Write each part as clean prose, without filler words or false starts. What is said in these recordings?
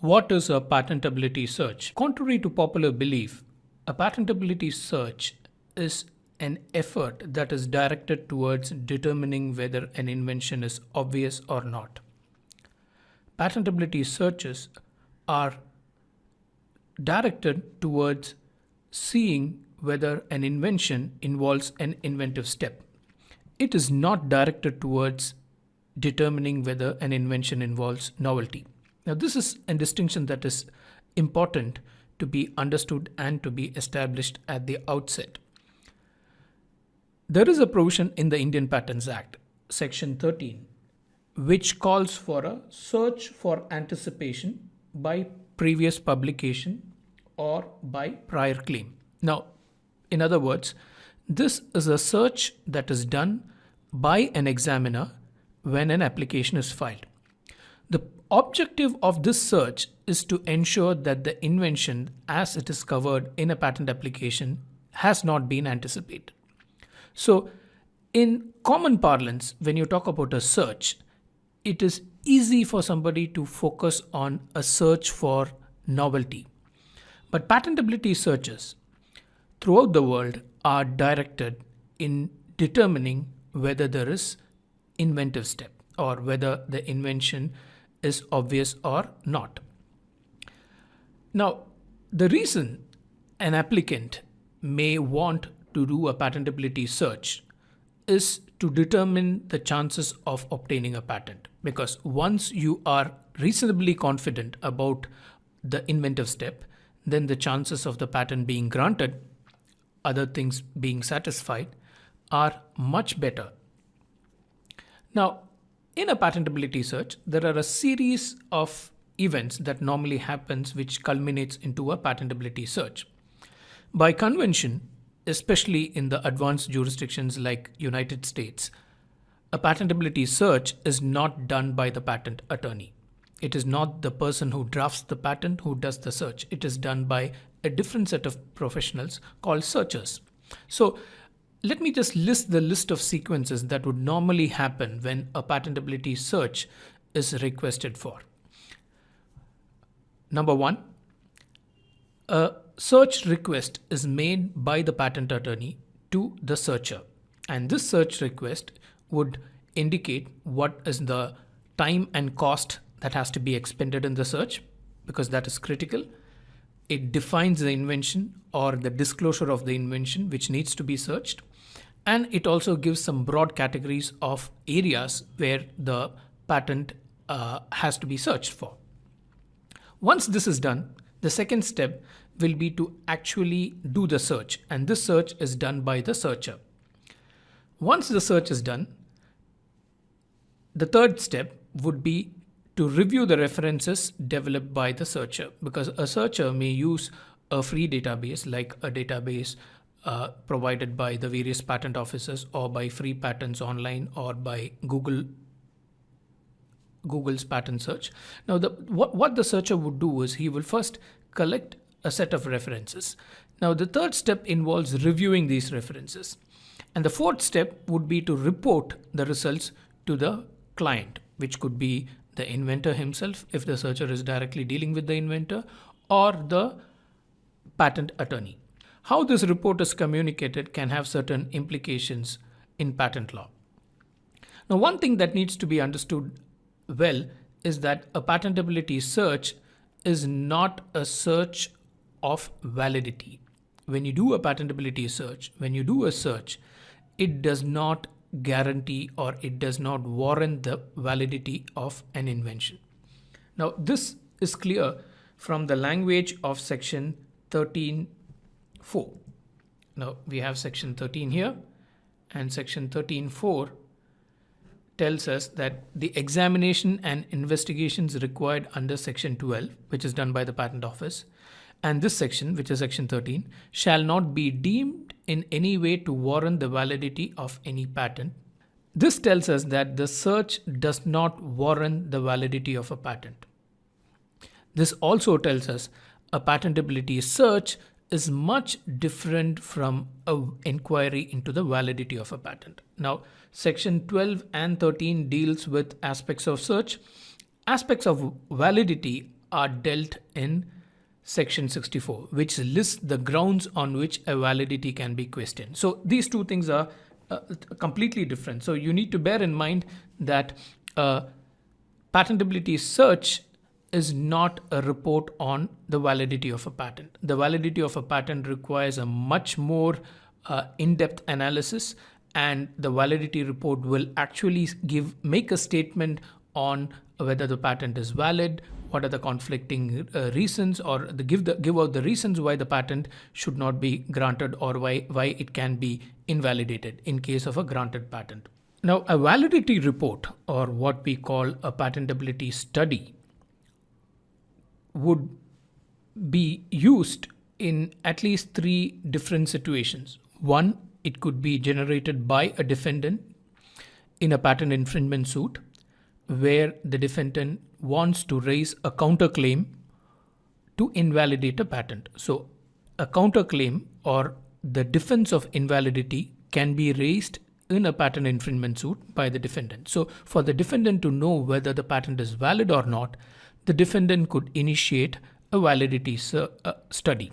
What is a patentability search? Contrary to popular belief, a patentability search is an effort that is directed towards determining whether an invention is obvious or not. Patentability searches are directed towards seeing whether an invention involves an inventive step. It is not directed towards determining whether an invention involves novelty. Now, this is a distinction that is important to be understood and to be established at the outset. There is a provision in the Indian Patents Act, Section 13, which calls for a search for anticipation by previous publication or by prior claim. Now, in other words, this is a search that is done by an examiner when an application is filed. The objective of this search is to ensure that the invention as it is covered in a patent application has not been anticipated. So, in common parlance, when you talk about a search, it is easy for somebody to focus on a search for novelty. But patentability searches throughout the world are directed in determining whether there is inventive step or whether the invention is obvious or not. Now, the reason an applicant may want to do a patentability search is to determine the chances of obtaining a patent, because once you are reasonably confident about the inventive step, then the chances of the patent being granted, other things being satisfied, are much better. Now, in a patentability search, there are a series of events that normally happens which culminates into a patentability search. By convention, especially in the advanced jurisdictions like United States, a patentability search is not done by the patent attorney. It is not the person who drafts the patent who does the search. It is done by a different set of professionals called searchers. So, let me just list the list of sequences that would normally happen when a patentability search is requested for. Number one, a search request is made by the patent attorney to the searcher, and this search request would indicate what is the time and cost that has to be expended in the search, because that is critical. It defines the invention or the disclosure of the invention which needs to be searched. And it also gives some broad categories of areas where the patent has to be searched for. Once this is done, the second step will be to actually do the search, and this search is done by the searcher. Once the search is done, the third step would be to review the references developed by the searcher, because a searcher may use a free database like a database provided by the various patent offices, or by free patents online, or by Google's patent search. Now, what the searcher would do is he will first collect a set of references. Now, the third step involves reviewing these references. And the fourth step would be to report the results to the client, which could be the inventor himself, if the searcher is directly dealing with the inventor, or the patent attorney. How this report is communicated can have certain implications in patent law. Now, one thing that needs to be understood well is that a patentability search is not a search of validity. When you do a patentability search, when you do a search, it does not guarantee or it does not warrant the validity of an invention. Now, this is clear from the language of section 13(4). Now, we have section 13 here, and section 13(4) tells us that the examination and investigations required under section 12, which is done by the patent office, and this section, which is section 13, shall not be deemed in any way to warrant the validity of any patent. This tells us that the search does not warrant the validity of a patent. This also tells us a patentability search is much different from an inquiry into the validity of a patent. Now, section 12 and 13 deals with aspects of search. Aspects of validity are dealt in Section 64, which lists the grounds on which a validity can be questioned. So these two things are completely different. So you need to bear in mind that patentability search is not a report on the validity of a patent. The validity of a patent requires a much more in-depth analysis, and the validity report will actually make a statement on whether the patent is valid, what are the conflicting reasons, or give out the reasons why the patent should not be granted, or why it can be invalidated in case of a granted patent. Now, a validity report, or what we call a patentability study, would be used in at least three different situations. One, it could be generated by a defendant in a patent infringement suit, where the defendant wants to raise a counterclaim to invalidate a patent. So a counterclaim or the defense of invalidity can be raised in a patent infringement suit by the defendant. So for the defendant to know whether the patent is valid or not, the defendant could initiate a validity study.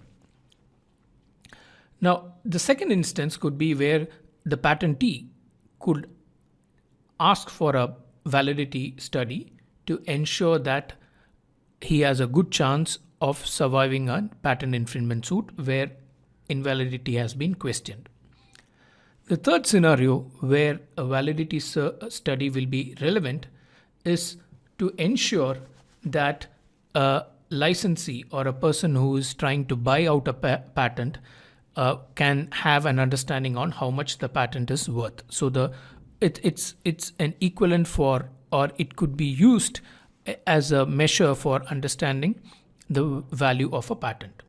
Now, the second instance could be where the patentee could ask for a validity study to ensure that he has a good chance of surviving a patent infringement suit where invalidity has been questioned. The third scenario where a validity study will be relevant is to ensure that a licensee or a person who is trying to buy out a patent can have an understanding on how much the patent is worth. So it's an equivalent for, or it could be used as a measure for understanding the value of a patent.